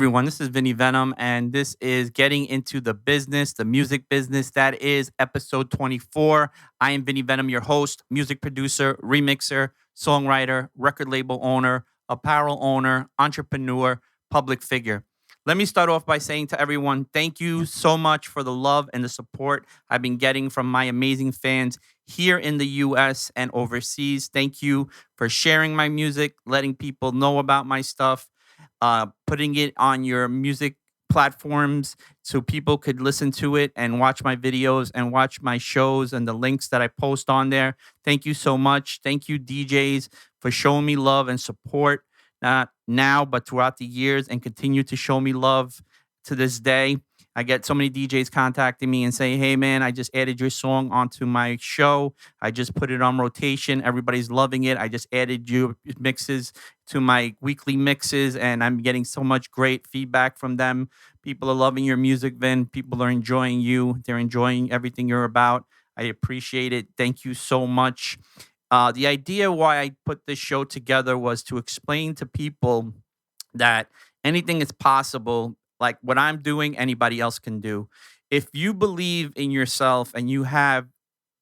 everyone, this is Vinny Venom, and this is Getting Into the Business, the music business. That is episode 24. I am Vinny Venom, your host, music producer, remixer, songwriter, record label owner, apparel owner, entrepreneur, public figure. Let me start off by saying to everyone, thank you so much for the love and the support I've been getting from my amazing fans here in the US and overseas. Thank you for sharing my music, letting people know about my stuff, putting it on your music platforms so people could listen to it and watch my videos and watch my shows and the links that I post on there. Thank you so much. Thank you, DJs, for showing me love and support, not now, but throughout the years, and continue to show me love to this day. I get so many DJs contacting me and saying, hey, man, I just added your song onto my show. I just put it on rotation. Everybody's loving it. I just added your mixes to my weekly mixes, and I'm getting so much great feedback from them. People are loving your music, Vin. People are enjoying you. They're enjoying everything you're about. I appreciate it. Thank you so much. The idea why I put this show together was to explain to people that anything is possible. Like what I'm doing, anybody else can do. If you believe in yourself and you have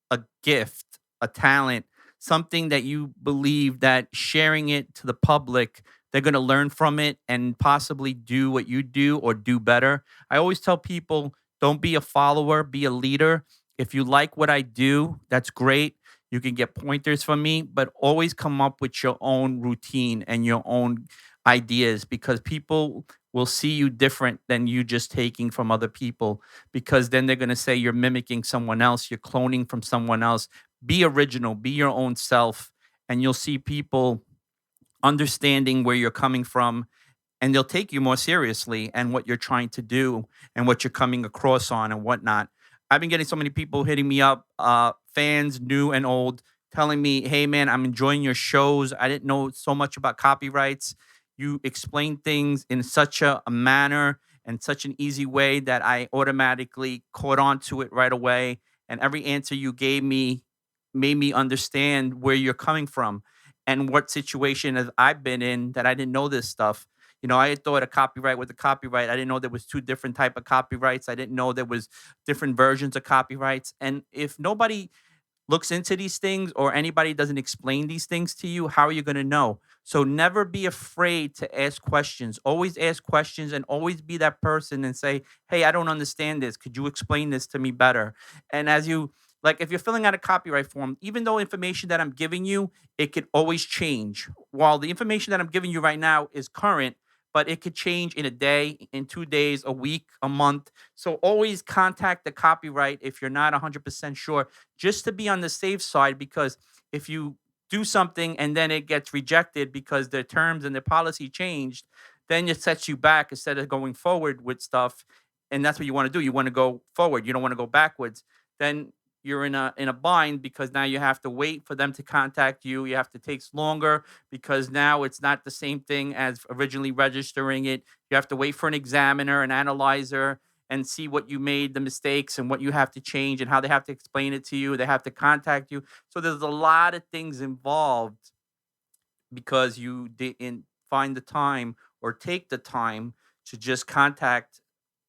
a gift, a talent, something that you believe that sharing it to the public, they're going to learn from it and possibly do what you do or do better. I always tell people, don't be a follower, be a leader. If you like what I do, that's great. You can get pointers from me, but always come up with your own routine and your own ideas, because people will see you different than you just taking from other people, because then they're going to say you're mimicking someone else, you're cloning from someone else. Be original, be your own self, and you'll see people understanding where you're coming from, and they'll take you more seriously and what you're trying to do and what you're coming across on and whatnot. I've been getting so many people hitting me up, fans, new and old, telling me, hey, man, I'm enjoying your shows. I didn't know so much about copyrights. You explain things in such a manner and such an easy way that I automatically caught on to it right away. And every answer you gave me made me understand where you're coming from and what situation has I've been in that I didn't know this stuff. I had thought a copyright was a copyright. I didn't know there was two different type of copyrights. I didn't know there was different versions of copyrights. And if nobody looks into these things or anybody doesn't explain these things to you, how are you going to know? So never be afraid to ask questions. Always ask questions and always be that person and say, hey, I don't understand this. Could you explain this to me better? And as you like, if you're filling out a copyright form, even though information that I'm giving you, it could always change. While the information that I'm giving you right now is current, but it could change in a day, in 2 days, a week, a month. So always contact the copyright if you're not 100% sure, just to be on the safe side, because if you do something and then it gets rejected because their terms and their policy changed, then it sets you back instead of going forward with stuff. And that's what you want to do. You want to go forward. You don't want to go backwards. Then you're in a bind, because now you have to wait for them to contact you. You have to take longer because now it's not the same thing as originally registering it. You have to wait for an examiner, an analyzer, and see what you made, the mistakes, and what you have to change, and how they have to explain it to you. They have to contact you. So there's a lot of things involved because you didn't find the time or take the time to just contact,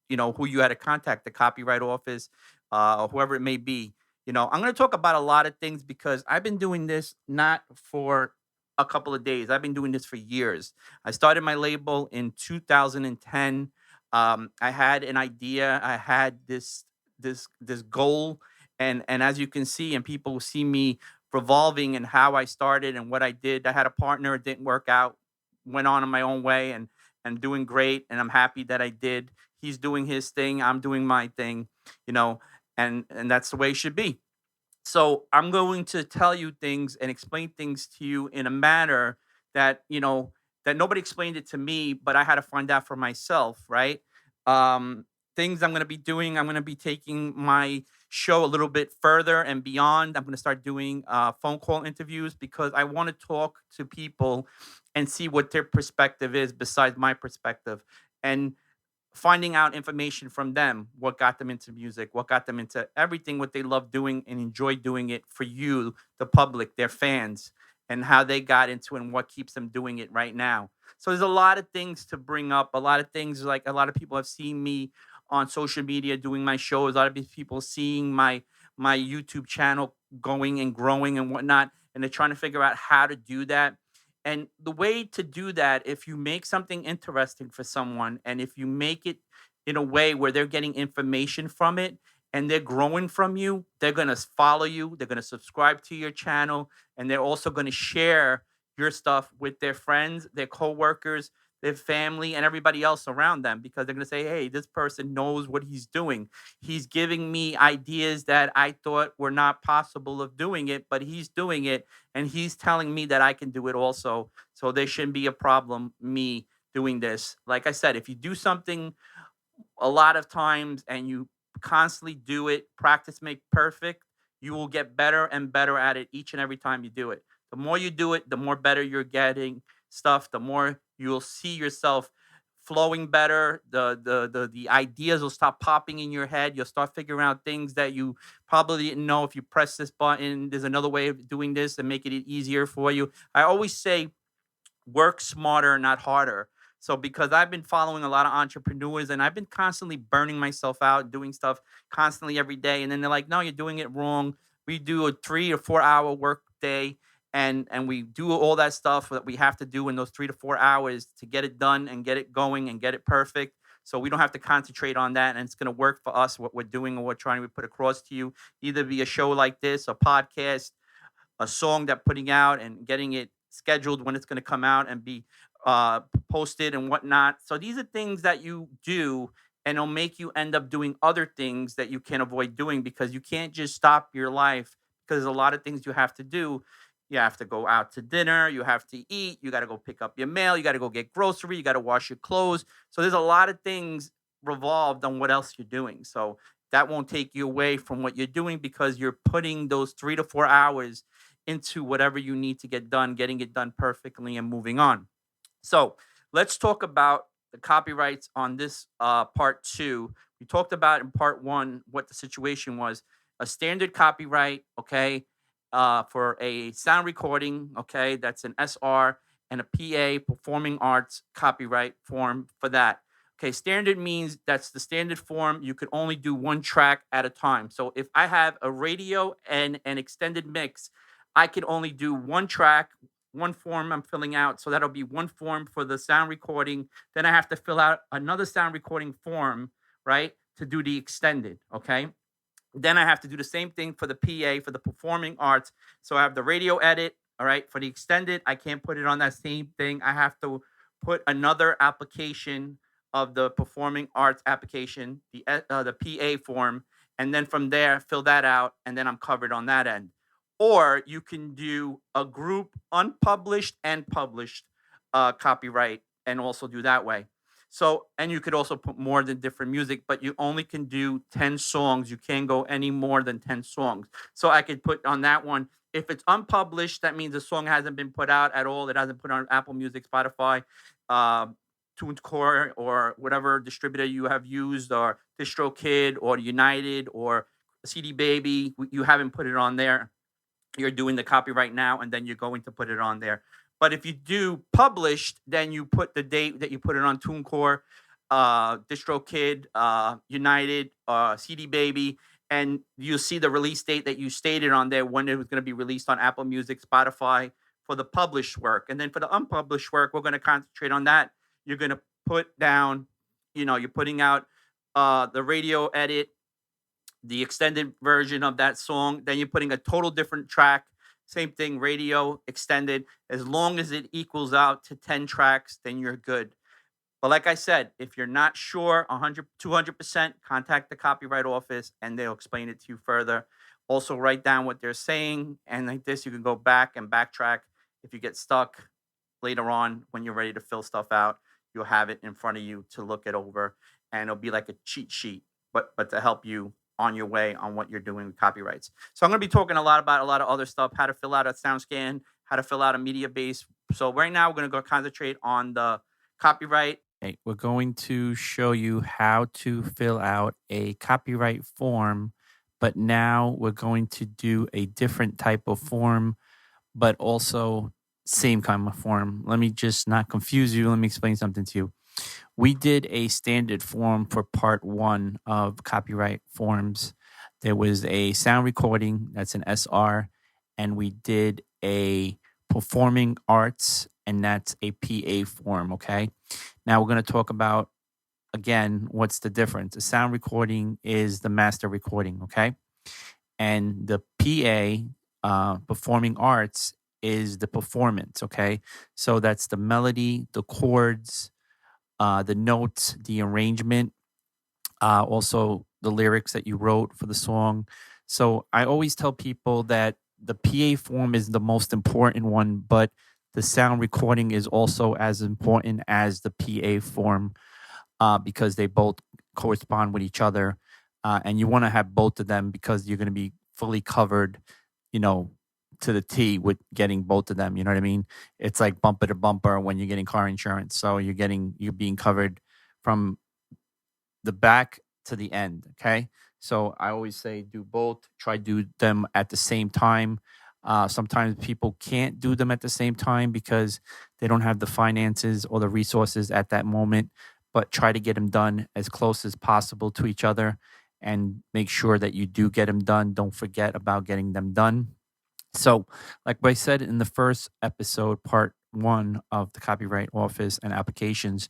who you had to contact, the copyright office, or whoever it may be. I'm going to talk about a lot of things because I've been doing this not for a couple of days. I've been doing this for years. I started my label in 2010. I had an idea. I had this goal, and as you can see, and people see me revolving and how I started and what I did. I had a partner. It didn't work out. Went on in my own way, and doing great. And I'm happy that I did. He's doing his thing. I'm doing my thing. You know, and that's the way it should be. So I'm going to tell you things and explain things to you in a manner that that nobody explained it to me, but I had to find out for myself, right? Um, Things I'm going to be doing. I'm going to be taking my show a little bit further and beyond. I'm going to start doing phone call interviews because I want to talk to people and see what their perspective is besides my perspective. And finding out information from them, what got them into music, what got them into everything, what they love doing and enjoy doing it for you, the public, their fans. and how they got into it and what keeps them doing it right now. So there's a lot of things to bring up, a lot of things like a lot of people have seen me on social media doing my shows, a lot of people seeing my YouTube channel going and growing and whatnot, and they're trying to figure out how to do that. And the way to do that, if you make something interesting for someone and if you make it in a way where they're getting information from it and they're growing from you, they're going to follow you, they're going to subscribe to your channel, and they're also going to share your stuff with their friends, their coworkers, their family, and everybody else around them because they're going to say, hey, this person knows what he's doing. He's giving me ideas that I thought were not possible of doing it, but he's doing it and he's telling me that I can do it also. So there shouldn't be a problem me doing this. Like I said, if you do something a lot of times and you constantly do it, practice make perfect, you will get better and better at it each and every time you do it. The more you do it, the more better you're getting stuff, the more you'll see yourself flowing better. The ideas will stop popping in your head. You'll start figuring out things that you probably didn't know. If you press this button, there's another way of doing this and making it easier for you. I always say work smarter, not harder. So because I've been following a lot of entrepreneurs and I've been constantly burning myself out, doing stuff constantly every day. And then they're like, no, you're doing it wrong. We do a 3 or 4 hour work day and we do all that stuff that we have to do in those 3 to 4 hours to get it done and get it going and get it perfect. So we don't have to concentrate on that. And it's going to work for us, what we're doing and what we're trying to put across to you, either via a show like this, a podcast, a song that putting out and getting it scheduled when it's going to come out and be posted and whatnot. So these are things that you do and it'll make you end up doing other things that you can't avoid doing because you can't just stop your life because there's a lot of things you have to do. You have to go out to dinner, you have to eat, you got to go pick up your mail, you got to go get grocery, you got to wash your clothes. So there's a lot of things revolved on what else you're doing. So that won't take you away from what you're doing because you're putting those 3 to 4 hours into whatever you need to get done, getting it done perfectly and moving on. So let's talk about the copyrights on this part two. We talked about in part one what the situation was. A standard copyright, okay, for a sound recording, okay, that's an SR and a PA, performing arts copyright form for that. Okay, standard means that's the standard form. You could only do one track at a time. So if I have a radio and an extended mix, I can only do one track, one form I'm filling out. So that'll be one form for the sound recording. Then I have to fill out another sound recording form, right, to do the extended. Okay. Then I have to do the same thing for the PA, for the performing arts. So I have the radio edit. All right. For the extended, I can't put it on that same thing. I have to put another application of the performing arts application, the PA form. And then from there, fill that out. And then I'm covered on that end. Or you can do a group unpublished and published copyright and also do that way. So, and you could also put more than different music, but you only can do 10 songs. You can't go any more than 10 songs. So I could put on that one. If it's unpublished, that means the song hasn't been put out at all. It hasn't put on Apple Music, Spotify, uh, TuneCore, or whatever distributor you have used, or DistroKid, or United, or CD Baby. You haven't put it on there. You're doing the copyright now, and then you're going to put it on there. But if you do published, then you put the date that you put it on TuneCore, DistroKid, United, CD Baby, and you'll see the release date that you stated on there when it was going to be released on Apple Music, Spotify for the published work. And then for the unpublished work, we're going to concentrate on that. You're going to put down, you're putting out the radio edit, the extended version of that song. Then you're putting a total different track. Same thing, radio, extended. As long as it equals out to 10 tracks, then you're good. But like I said, if you're not sure 100, 200%, contact the copyright office and they'll explain it to you further. Also, write down what they're saying. And like this, you can go back and backtrack. If you get stuck later on when you're ready to fill stuff out, you'll have it in front of you to look it over. And it'll be like a cheat sheet, but to help you on your way on what you're doing with copyrights. So I'm going to be talking a lot about a lot of other stuff, how to fill out a sound scan, how to fill out a media base. So right now we're going to go concentrate on the copyright. Okay, we're going to show you how to fill out a copyright form, but now we're going to do a different type of form but also same kind of form. Let me just not confuse you. Let me explain something to you. We did a standard form for part one of copyright forms. There was a sound recording, that's an SR, and we did a performing arts, and that's a PA form. Okay. Now we're going to talk about again what's the difference. A sound recording is the master recording. Okay. And the PA, performing arts, is the performance. Okay. So that's the melody, the chords, the notes, the arrangement, also the lyrics that you wrote for the song. So I always tell people that the PA form is the most important one, but the sound recording is also as important as the PA form, because they both correspond with each other. And you want to have both of them because you're going to be fully covered, you know, to the T with getting both of them. You know what I mean? It's like bumper to bumper when you're getting car insurance. So you're being covered from the back to the end. Okay. So I always say do both, try do them at the same time. Sometimes people can't do them at the same time because they don't have the finances or the resources at that moment, but try to get them done as close as possible to each other and make sure that you do get them done. Don't forget about getting them done. So, like I said in the first episode, part one of the Copyright Office and applications,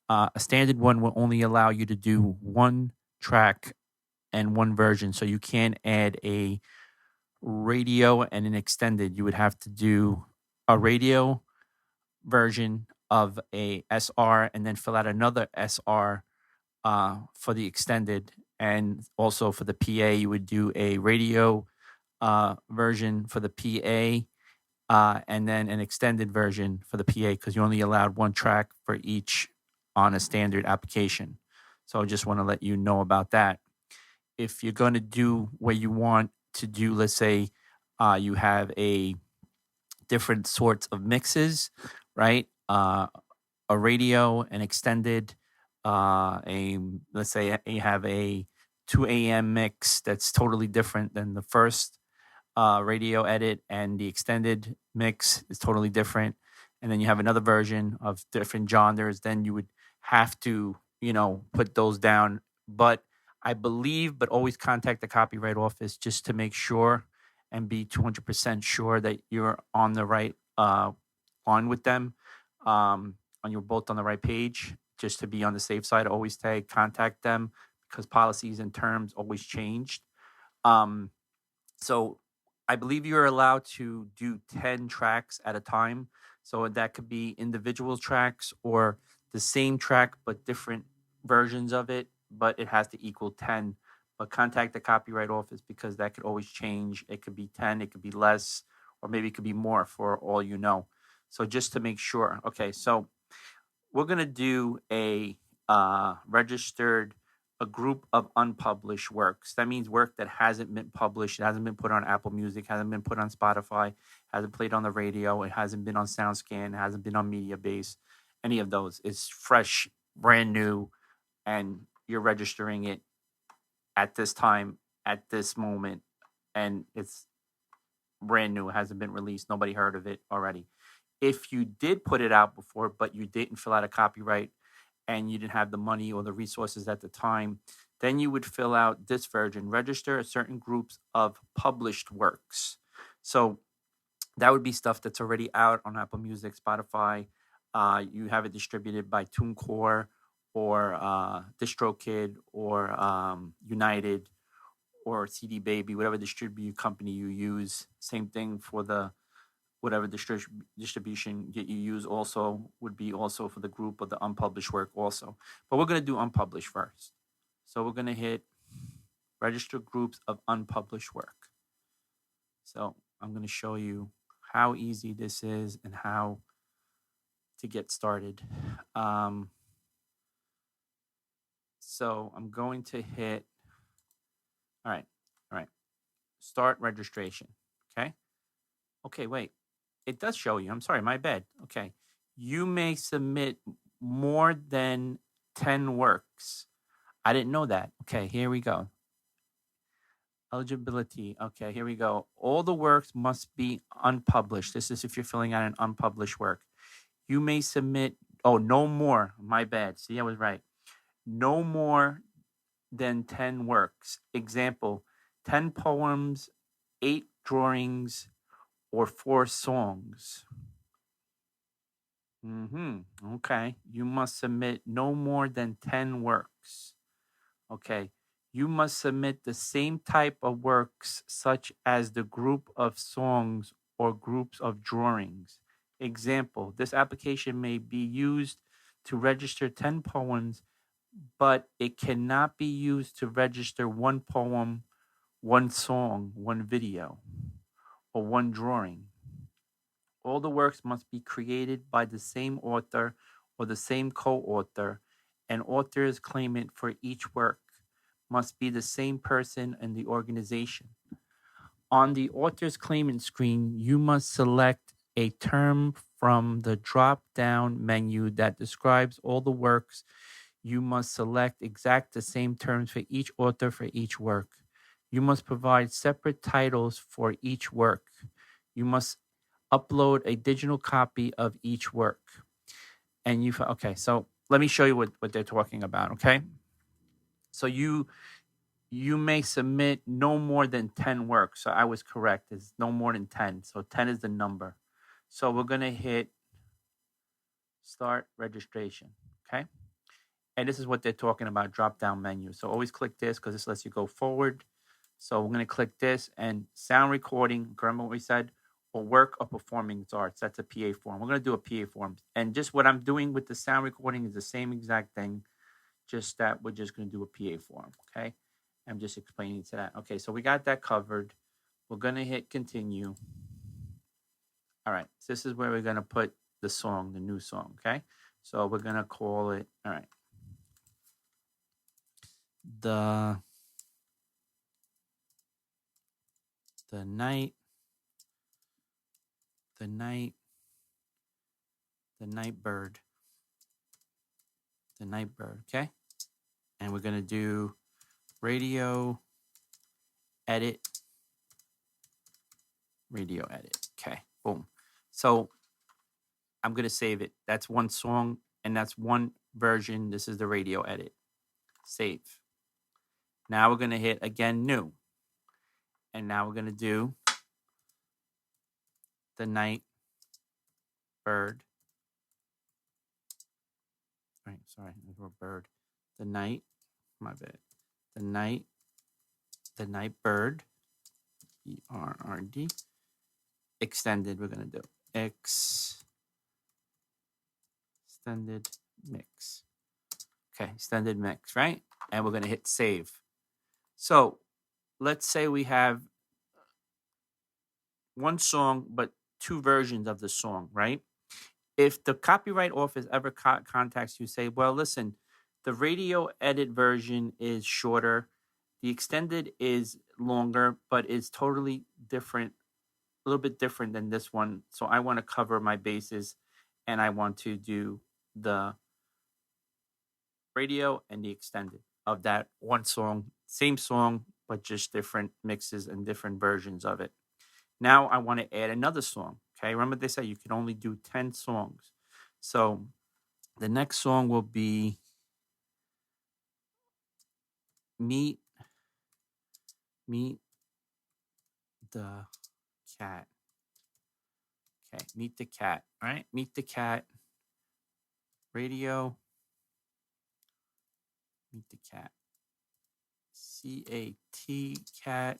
a standard one will only allow you to do one track and one version. So you can't add a radio and an extended. You would have to do a radio version of a SR and then fill out another SR for the extended. And also for the PA, you would do a radio version for the PA, and then an extended version for the PA because you only allowed one track for each on a standard application. So I just want to let you know about that. If you're going to do what you want to do, let's say you have a different sorts of mixes, right? A radio, an extended, a let's say you have a 2 a.m. mix that's totally different than the first radio edit, and the extended mix is totally different. And then you have another version of different genres. Then you would have to, put those down. But I believe, but always contact the Copyright Office just to make sure and be 200% sure that you're on the right line with them. On you're both on the right page, just to be on the safe side. Always contact them because policies and terms always changed. So I believe you're allowed to do 10 tracks at a time. So that could be individual tracks or the same track but different versions of it, but it has to equal 10. But contact the Copyright Office because that could always change. It could be 10, it could be less, or maybe it could be more for all you know. So just to make sure. Okay, so we're going to do a registered, a group of unpublished works. That means work that hasn't been published, it hasn't been put on Apple Music, hasn't been put on Spotify, hasn't played on the radio, it hasn't been on SoundScan, it hasn't been on MediaBase, any of those. It's fresh, brand new, and you're registering it at this time, at this moment, and it's brand new. It hasn't been released. Nobody heard of it already. If you did put it out before, but you didn't fill out a copyright and you didn't have the money or the resources at the time, then you would fill out this version, register certain groups of published works. So that would be stuff that's already out on Apple Music, Spotify. You have it distributed by TuneCore or DistroKid or United or CD Baby, whatever distribution company you use. Same thing for the whatever distribution that you use also would be also for the group of the unpublished work also. But we're going to do unpublished first. So we're going to hit register groups of unpublished work. So I'm going to show you how easy this is and how to get started. So I'm going to hit, all right, start registration, okay? Okay, wait, it does show you, I'm sorry, my bad, okay. You may submit more than 10 works. I didn't know that. Okay, here we go. Eligibility. Okay, here we go. All the works must be unpublished. This is if you're filling out an unpublished work. You may submit, oh, no more. My bad. See, I was right. No more than 10 works. Example, 10 poems, 8 drawings, or 4 songs. Okay. You must submit no more than 10 works. Okay. You must submit the same type of works, such as the group of songs or groups of drawings. Example, this application may be used to register 10 poems, but it cannot be used to register one poem, one song, one video, or one drawing. All the works must be created by the same author or the same co-author, and author's claimant for each work must be the same person in the organization. On the author's claimant screen, you must select a term from the drop-down menu that describes all the works. You must select exact the same terms for each author for each work. You must provide separate titles for each work. You must upload a digital copy of each work. And okay, so let me show you what they're talking about, okay? So you may submit no more than 10 works. So I was correct. It's no more than 10. So 10 is the number. So we're going to hit start registration, okay? And this is what they're talking about, drop-down menu. So always click this because this lets you go forward. So we're going to click this and sound recording, remember what we said, or work or performing arts. That's a PA form. We're going to do a PA form. And just what I'm doing with the sound recording is the same exact thing, just that we're just going to do a PA form, okay? I'm just explaining to that. Okay, so we got that covered. We're going to hit continue. All right, so this is where we're going to put the song, the new song, okay? So we're going to call it, all right, the night bird. The night bird, okay? And we're going to do radio edit. Okay, boom. So I'm going to save it. That's one song and that's one version. This is the radio edit. Save. Now we're going to hit again new. And now we're going to do the night bird. Right, sorry, there's a bird. The night, my bad. The night bird. BRRD. Extended, we're going to do. Extended mix. Okay, extended mix, right? And we're going to hit save. So let's say we have one song, but two versions of the song, right? If the copyright office ever contacts you, say, well, listen, the radio edit version is shorter. The extended is longer, but it's totally different, a little bit different than this one. So I want to cover my bases and I want to do the radio and the extended of that one song, same song, but just different mixes and different versions of it. Now I want to add another song. Okay, remember they said you can only do 10 songs. So the next song will be Meet the Cat. Okay, Meet the Cat. All right, Meet the Cat. Radio. Meet the Cat. CAT. Cat.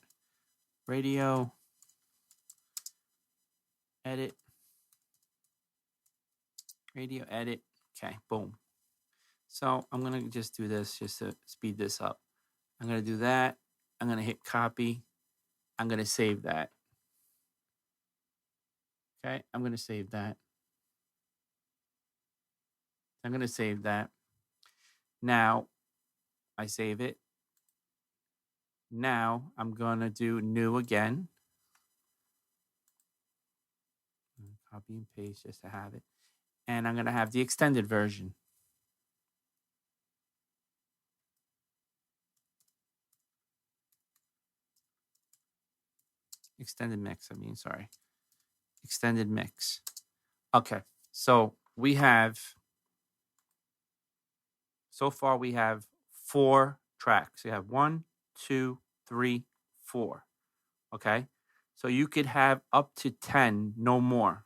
Radio. Edit. Radio edit. Okay, boom. So I'm going to just do this just to speed this up. I'm going to do that. I'm going to hit copy. I'm going to save that. Okay, I'm going to save that. I'm going to save that. Now, I save it. Now, I'm going to do new again. Copy and paste just to have it. And I'm going to have the extended version. Extended mix. Sorry. Extended mix. Okay. So so far we have 4 tracks. You have 1, 2, 3, 4. Okay. So you could have up to 10, no more.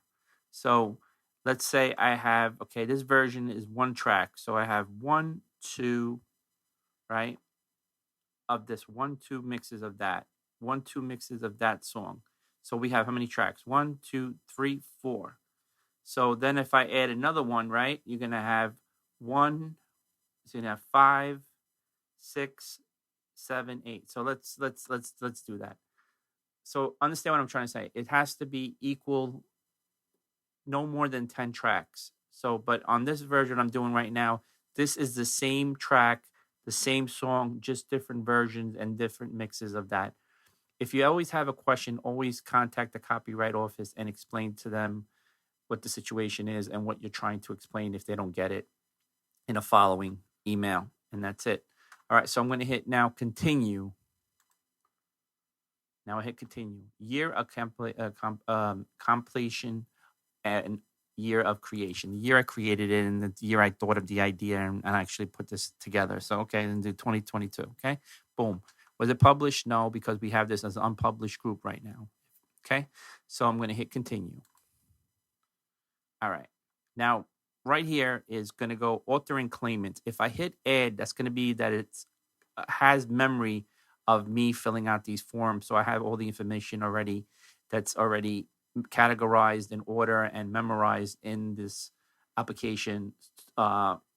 So let's say I have, okay, this version is 1 track. So I have 1, 2, right? Of this 1, 2 mixes of that, 1, 2 mixes of that song. So we have how many tracks? 1, 2, 3, 4. So then if I add another one, right, you're gonna have 1. So you're gonna have 5, 6, 7, 8. So let's do that. So understand what I'm trying to say. It has to be equal, no more than 10 tracks. So, but on this version I'm doing right now, this is the same track, the same song, just different versions and different mixes of that. If you always have a question, always contact the copyright office and explain to them what the situation is and what you're trying to explain if they don't get it in a following email. And that's it. All right, so I'm going to hit now continue. Now I hit continue. Year of completion and year of creation. The year I created it and the year I thought of the idea and actually put this together. So, okay, and do 2022. Okay, boom. Was it published? No, because we have this as an unpublished group right now. Okay, so I'm going to hit continue. All right. Now, right here is going to go author and claimant. If I hit add, that's going to be that it has memory of me filling out these forms. So I have all the information already that's already categorized in order and memorized in this application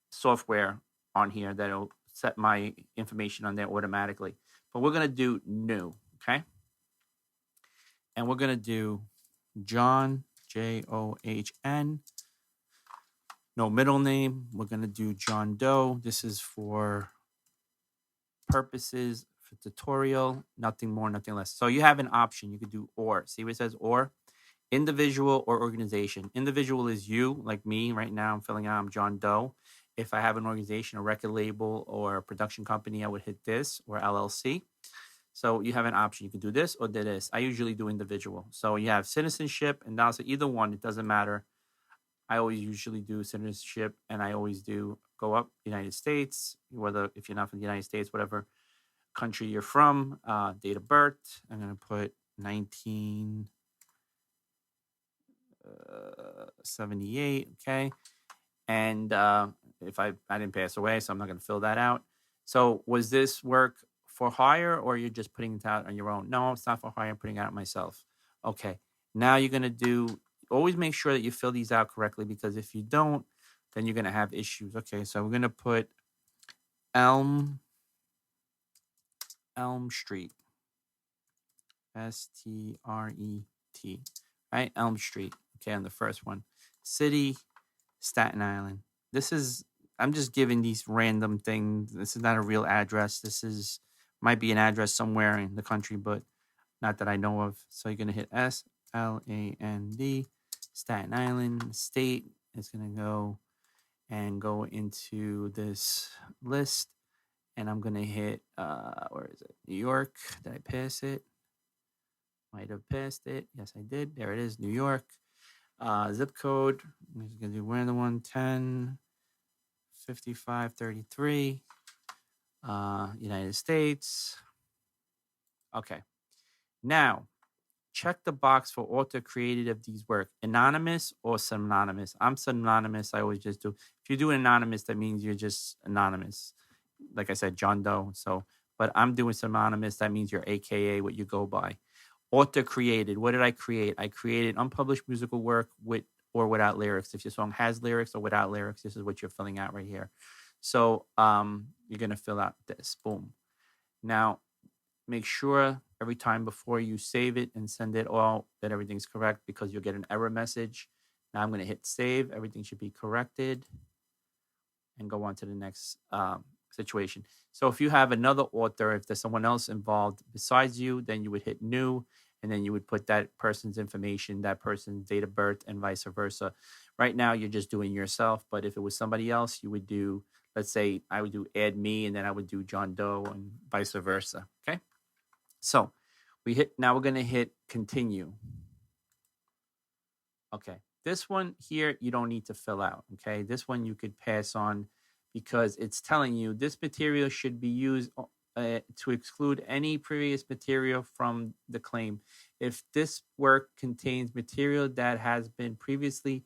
software on here that'll set my information on there automatically. But we're going to do new, okay? And we're going to do John, John. No middle name. We're going to do John Doe. This is for purposes for tutorial, nothing more, nothing less. So you have an option. You could do or. See what it says or? Individual or organization. Individual is you, like me right now. I'm filling out, I'm John Doe. If I have an organization, a record label, or a production company, I would hit this or LLC. So you have an option. You can do this or do this. I usually do individual. So you have citizenship and also either one. It doesn't matter. I always usually do citizenship and I always do go up United States, whether if you're not from the United States, whatever country you're from, date of birth. I'm going to put 1978. Okay. And if I didn't pass away, so I'm not going to fill that out. So was this work for hire or you're just putting it out on your own? No, it's not for hire. I'm putting it out myself. Okay. Now you're going to do, always make sure that you fill these out correctly because if you don't, then you're going to have issues. Okay. So we're going to put Elm Street. Street. Right? Elm Street. Okay. On the first one. City, Staten Island. This is, I'm just giving these random things. This is not a real address. Might be an address somewhere in the country, but not that I know of. So you're going to hit SLAND, Staten Island. State is going to go into this list. And I'm going to hit, where is it? New York. Did I pass it? Might have passed it. Yes, I did. There it is, New York. Zip code. I'm just going to do random one, 10, 55, 33. United States. Okay. Now, check the box for author created of these work. Anonymous or synonymous. I'm synonymous. I always just do. If you do anonymous, that means you're just anonymous. Like I said, John Doe. So, but I'm doing synonymous. That means you're AKA what you go by. Author created. What did I create? I created unpublished musical work with or without lyrics. If your song has lyrics or without lyrics, this is what you're filling out right here. So you're going to fill out this. Boom. Now, make sure every time before you save it and send it all that everything's correct because you'll get an error message. Now I'm going to hit save. Everything should be corrected and go on to the next situation. So if you have another author, if there's someone else involved besides you, then you would hit new and then you would put that person's information, that person's date of birth and vice versa. Right now, you're just doing yourself. But if it was somebody else, you would do, let's say I would do add me and then I would do John Doe and vice versa. Okay. So Now we're going to hit continue. Okay. This one here, you don't need to fill out. Okay. This one you could pass on because it's telling you this material should be used to exclude any previous material from the claim. If this work contains material that has been previously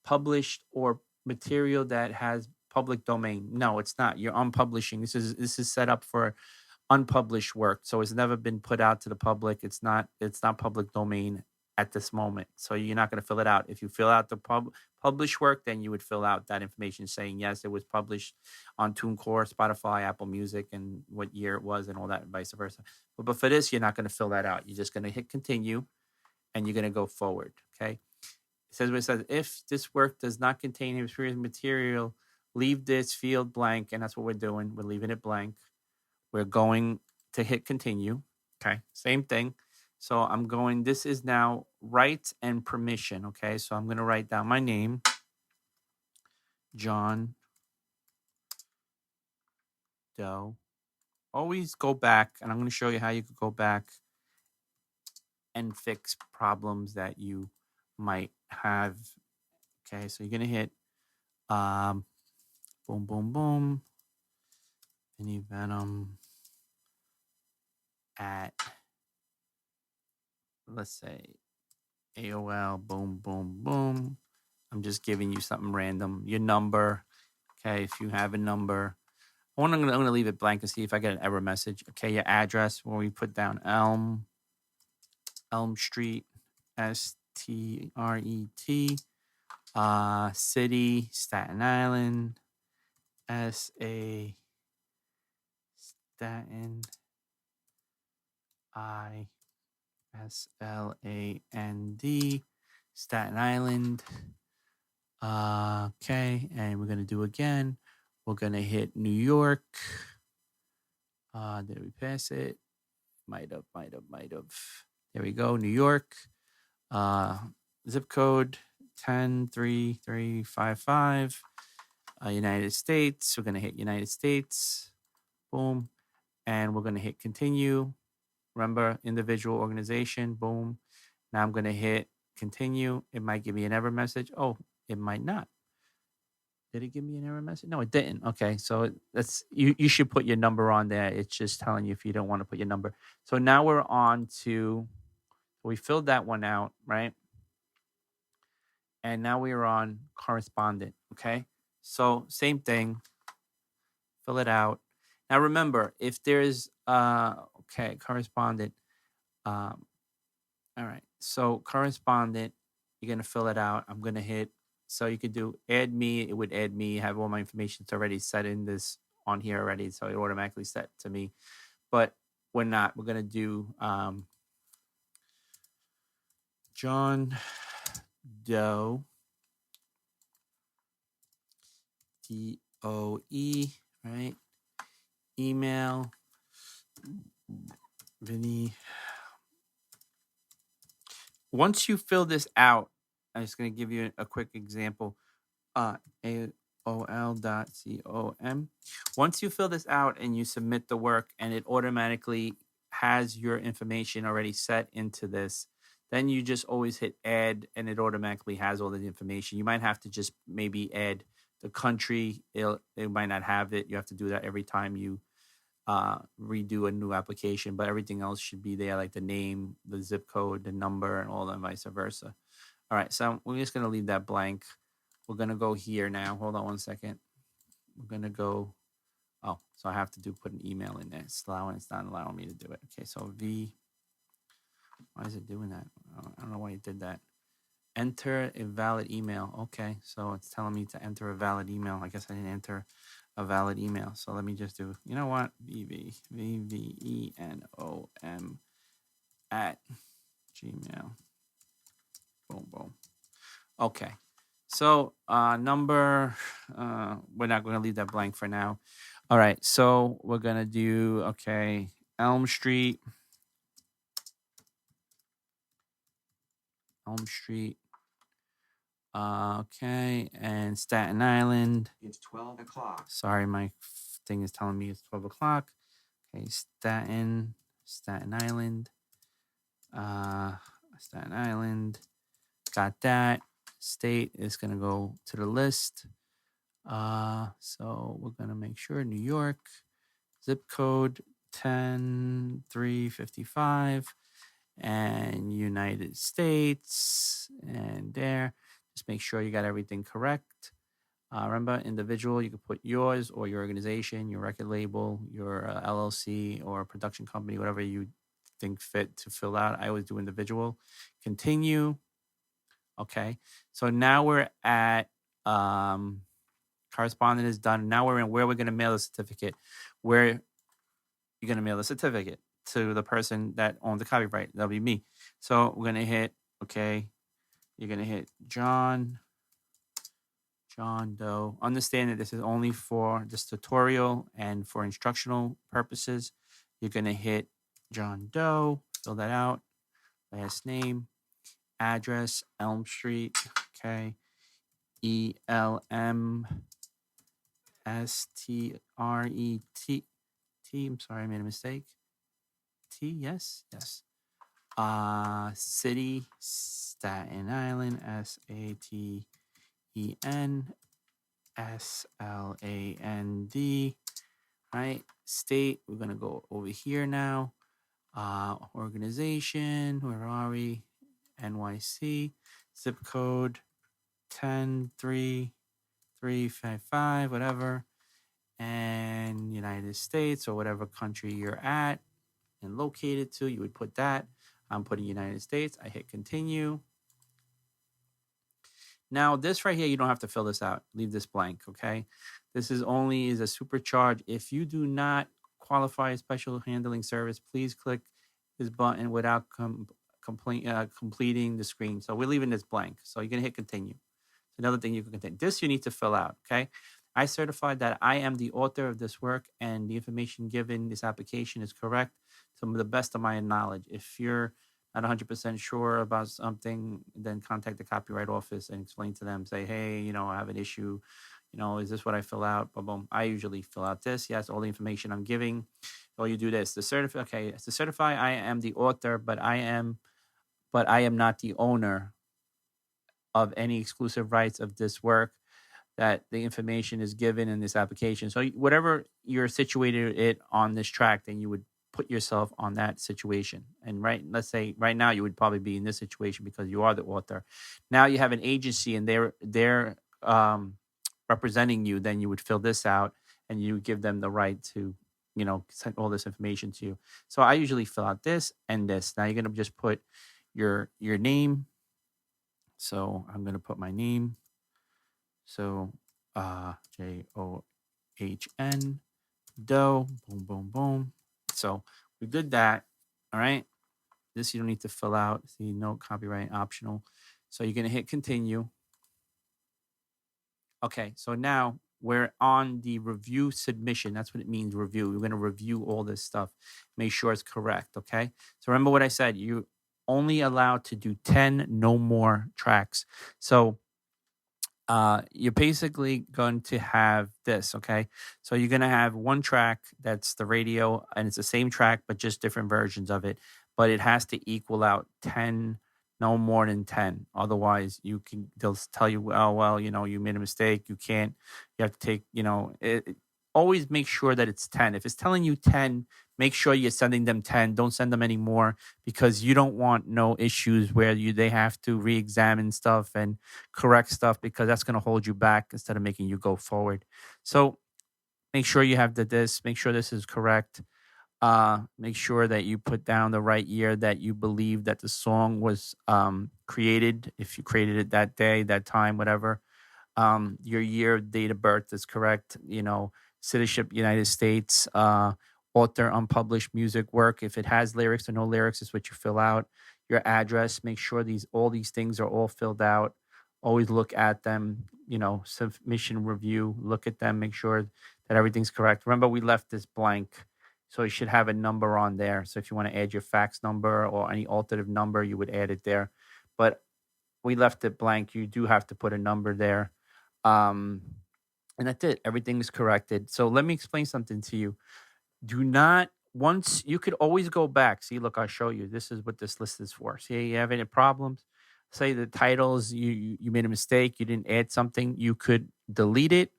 published or material that has public domain. No, it's not. You're unpublishing. This is set up for unpublished work, so it's never been put out to the public. It's not public domain at this moment, so you're not going to fill it out. If you fill out the published work, then you would fill out that information saying yes, it was published on TuneCore, Spotify, Apple Music, and what year it was, and all that, and vice versa. But for this, you're not going to fill that out. You're just going to hit continue, and you're going to go forward. Okay. It says if this work does not contain any previous material, leave this field blank, and that's what we're doing. We're leaving it blank. We're going to hit continue. Okay, same thing. So I'm going, this is now rights and permission. Okay, so I'm going to write down my name, John Doe. Always go back, and I'm going to show you how you could go back and fix problems that you might have. Okay, so you're going to hit boom, boom, boom. Vinny Venom at, let's say, AOL, boom, boom, boom. I'm just giving you something random. Your number, okay, if you have a number. I'm going to leave it blank to see if I get an error message. Okay, your address, where we put down Elm Street, STRET, city, Staten Island, SA, Staten, ISLAND, Staten Island. Okay, and we're gonna do again. We're gonna hit New York. Did we pass it? Might have. There we go, New York. Zip code 103355. United States. We're gonna hit United States. Boom, and we're gonna hit continue. Remember, individual, organization, boom. Now I'm going to hit continue. It might give me an error message. Oh, it might not. Did it give me an error message? No, it didn't. Okay, so that's you should put your number on there. It's just telling you if you don't want to put your number. So now we're on to, we filled that one out, right? And now we are on correspondent, okay? So same thing, fill it out. Now remember, if there's okay, correspondent. All right. So correspondent, you're gonna fill it out. I'm gonna hit. So you could do add me. It would add me. Have all my information. It's already set in this on here already, so it automatically set to me. But we're not. We're gonna do John Doe, DOE, right? Email Vinny. Once you fill this out, I'm just going to give you a quick example. AOL.com. Once you fill this out and you submit the work and it automatically has your information already set into this, then you just always hit add and it automatically has all the information. You might have to just maybe add the country. It might not have it. You have to do that every time you redo a new application, but everything else should be there, like the name, the zip code, the number, and all that, vice versa. All right, so we're just gonna leave that blank. We're gonna go here now. Hold on one second. We're gonna go. Oh, so I have to put an email in there. It's not allowing me to do it. Okay, so why is it doing that? I don't know why it did that. Enter a valid email. Okay, so it's telling me to enter a valid email. I guess I didn't enter a valid email. So let me just do, you know what? VVENOM at Gmail. Boom, boom. Okay. So number, we're not going to leave that blank for now. All right. So we're going to do, okay, Elm Street. Okay, and Staten Island. It's 12 o'clock. Sorry, my thing is telling me it's 12 o'clock. Okay, Staten Island. Staten Island. Got that. State is going to go to the list. So we're going to make sure New York, zip code 10355, and United States, and there. Just make sure you got everything correct. Remember, individual, you can put yours or your organization, your record label, your LLC or production company, whatever you think fit to fill out. I always do individual. Continue. Okay. So now we're at correspondent is done. Now we're in where we're going to mail the certificate. Where you're going to mail the certificate to the person that owns the copyright. That'll be me. So we're going to hit, okay. You're going to hit John Doe. Understand that this is only for this tutorial and for instructional purposes. You're going to hit John Doe, fill that out, last name, address, Elm Street, okay, ELMSTRET. I'm sorry, I made a mistake. T, yes. City, Staten Island, SATENSLAND. Right, state, we're gonna go over here now. Organization, where are we? NYC, zip code 10355, whatever, and United States or whatever country you're at and located to, you would put that. I'm putting United States. I hit continue. Now, this right here, you don't have to fill this out. Leave this blank, okay? This is only is a supercharge. If you do not qualify a special handling service, please click this button without completing the screen. So we're leaving this blank. So you're going to hit continue. Another thing you can continue. This you need to fill out, okay? I certify that I am the author of this work and the information given in this application is correct to the best of my knowledge. If you're not 100% sure about something, then contact the copyright office and explain to them, say, hey, I have an issue. Is this what I fill out? Boom, boom. I usually fill out this. Yes, all the information I'm giving. Or you do this. To certify I am the author, but I am not the owner of any exclusive rights of this work that the information is given in this application. So whatever you're situated it on this track, then you would put yourself on that situation. And let's say right now you would probably be in this situation because you are the author. Now you have an agency and they're representing you. Then you would fill this out and you give them the right to send all this information to you. So I usually fill out this and this. Now you're gonna just put your name. So I'm gonna put my name. So JOHN Doe. Boom, boom, boom. So we did that. All right. This you don't need to fill out. See, no copyright optional. So you're gonna hit continue. Okay, so now we're on the review submission. That's what it means, review. We're gonna review all this stuff, make sure it's correct. Okay. So remember what I said. You only allowed to do 10, no more tracks. So you're basically going to have this, okay? So you're going to have one track that's the radio, and it's the same track, but just different versions of it. But it has to equal out 10, no more than 10. Otherwise, they'll tell you, oh, well, you made a mistake. You have to take, always make sure that it's 10. If it's telling you 10, make sure you're sending them 10. Don't send them any more because you don't want no issues where they have to re-examine stuff and correct stuff because that's going to hold you back instead of making you go forward. So make sure you have this. Make sure this is correct. Make sure that you put down the right year that you believe that the song was created. If you created it that day, that time, whatever. Your year, date of birth is correct. Citizenship, United States, author, unpublished music work. If it has lyrics or no lyrics, is what you fill out. Your address, make sure all these things are all filled out. Always look at them, submission review, look at them, make sure that everything's correct. Remember, we left this blank, so you should have a number on there. So if you want to add your fax number or any alternative number, you would add it there. But we left it blank. You do have to put a number there. And that's it. Everything is corrected. So let me explain something to you. Do not once you could always go back. See, look, I'll show you. This is what this list is for. See, you have any problems? Say the titles, you made a mistake, you didn't add something, you could delete it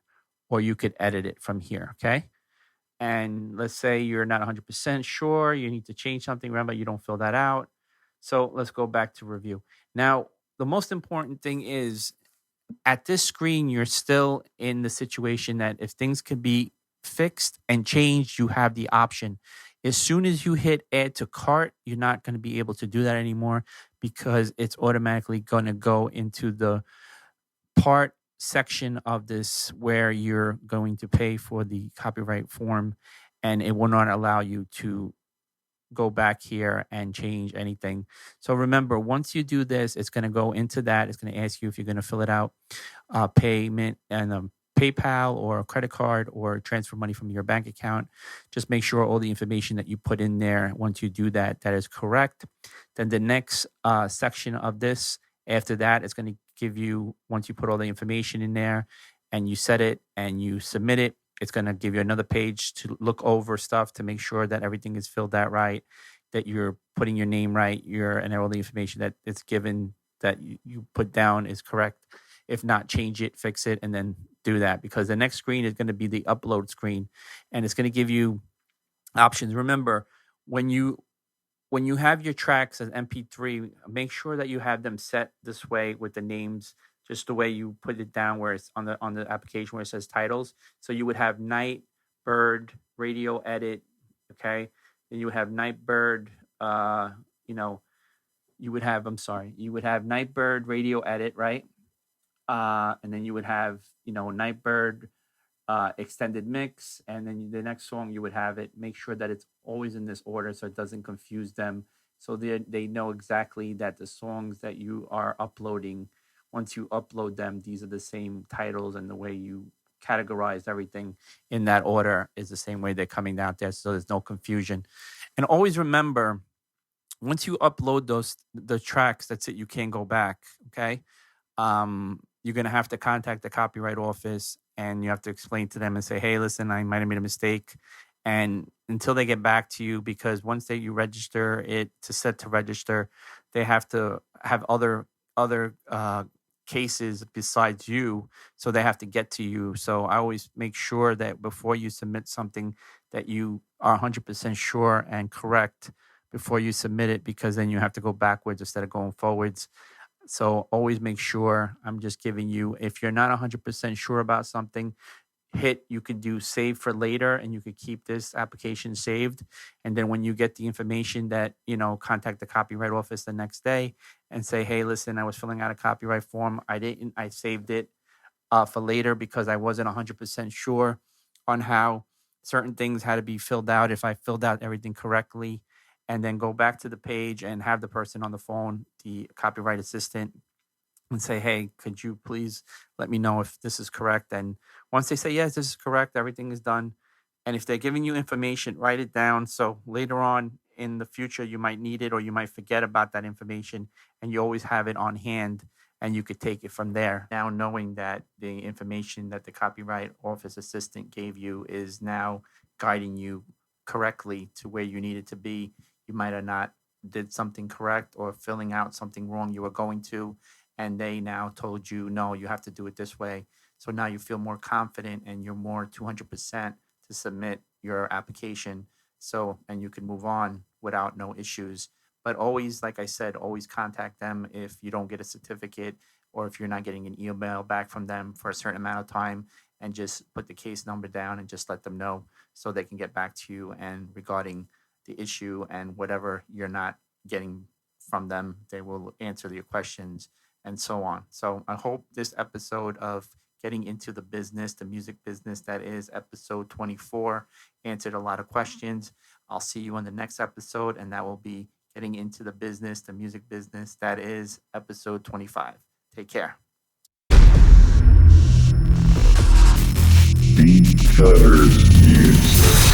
or you could edit it from here. Okay. And let's say you're not 100% sure, you need to change something. Remember, you don't fill that out. So let's go back to review. Now, the most important thing is at this screen, you're still in the situation that if things could be fixed and changed, you have the option. As soon as you hit add to cart, you're not going to be able to do that anymore because it's automatically going to go into the part section of this where you're going to pay for the copyright form, and it will not allow you to go back here and change anything. So remember, once you do this, it's going to go into that. It's going to ask you if you're going to fill it out, payment and PayPal or a credit card or transfer money from your bank account. Just make sure all the information that you put in there, once you do that, that is correct. Then the next section of this, after that, it's going to give you, once you put all the information in there and you set it and you submit it, it's going to give you another page to look over stuff to make sure that everything is filled out right, that you're putting your name right, and all the information that it's given that you put down is correct. If not, change it, fix it, and then do that, because the next screen is going to be the upload screen, and it's going to give you options. Remember, when you have your tracks as MP3, make sure that you have them set this way with the names, just the way you put it down where it's on the application where it says titles. So you would have Night Bird Radio Edit, okay? Then you would have Night Bird, you would have Night Bird Radio Edit, right? And then you would have, Night Bird extended mix, and then the next song you would have it. Make sure that it's always in this order so it doesn't confuse them. So they know exactly that the songs that you are uploading, once you upload them, these are the same titles, and the way you categorize everything in that order is the same way they're coming out there, so there's no confusion. And always remember, once you upload the tracks, that's it. You can't go back. Okay. You're gonna have to contact the copyright office, and you have to explain to them and say, "Hey, listen, I might have made a mistake." And until they get back to you, because once you register it to set to register, they have to have other cases besides you, so they have to get to you. So I always make sure that before you submit something, that you are 100% sure and correct before you submit it, because then you have to go backwards instead of going forwards. So always make sure. I'm just giving you, if you're not 100% sure about something, you could do save for later, and you could keep this application saved. And then when you get the information, that, contact the copyright office the next day and say, "Hey, listen, I was filling out a copyright form. I saved it for later because I wasn't 100% sure on how certain things had to be filled out, if I filled out everything correctly." And then go back to the page and have the person on the phone, the copyright assistant, and say, "Hey, could you please let me know if this is correct?" And once they say, "Yes, this is correct," everything is done. And if they're giving you information, write it down. So later on in the future, you might need it, or you might forget about that information, and you always have it on hand, and you could take it from there. Now, knowing that the information that the copyright office assistant gave you is now guiding you correctly to where you need it to be. You might have not did something correct or filling out something wrong you were going to, and they now told you, "No, you have to do it this way." So now you feel more confident, and you're more 200% to submit your application. So, and you can move on without no issues. But always, like I said, always contact them if you don't get a certificate, or if you're not getting an email back from them for a certain amount of time, and just put the case number down and just let them know so they can get back to you and regarding the issue, and whatever you're not getting from them, they will answer your questions and so on. So I hope this episode of getting into the business, the music business, that is episode 24, answered a lot of questions. I'll see you on the next episode, and that will be getting into the business, the music business, that is episode 25. Take care. BeatCutterz Music.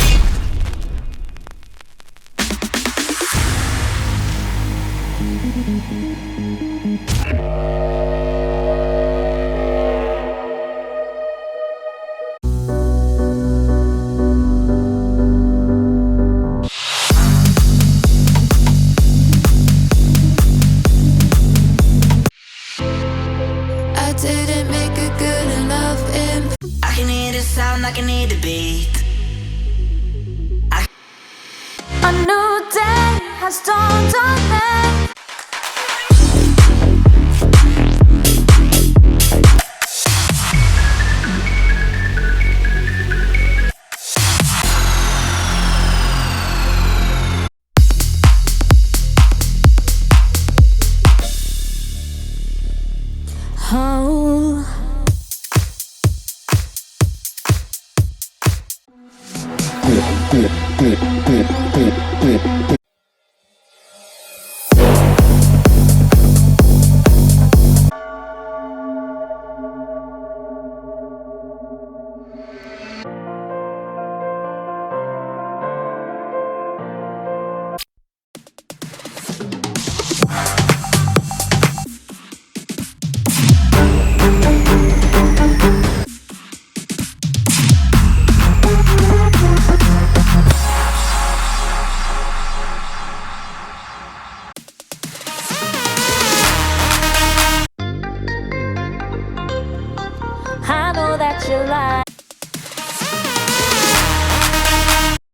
just sound like I need a beat. A new day has dawned on me. Oh. I know that you like.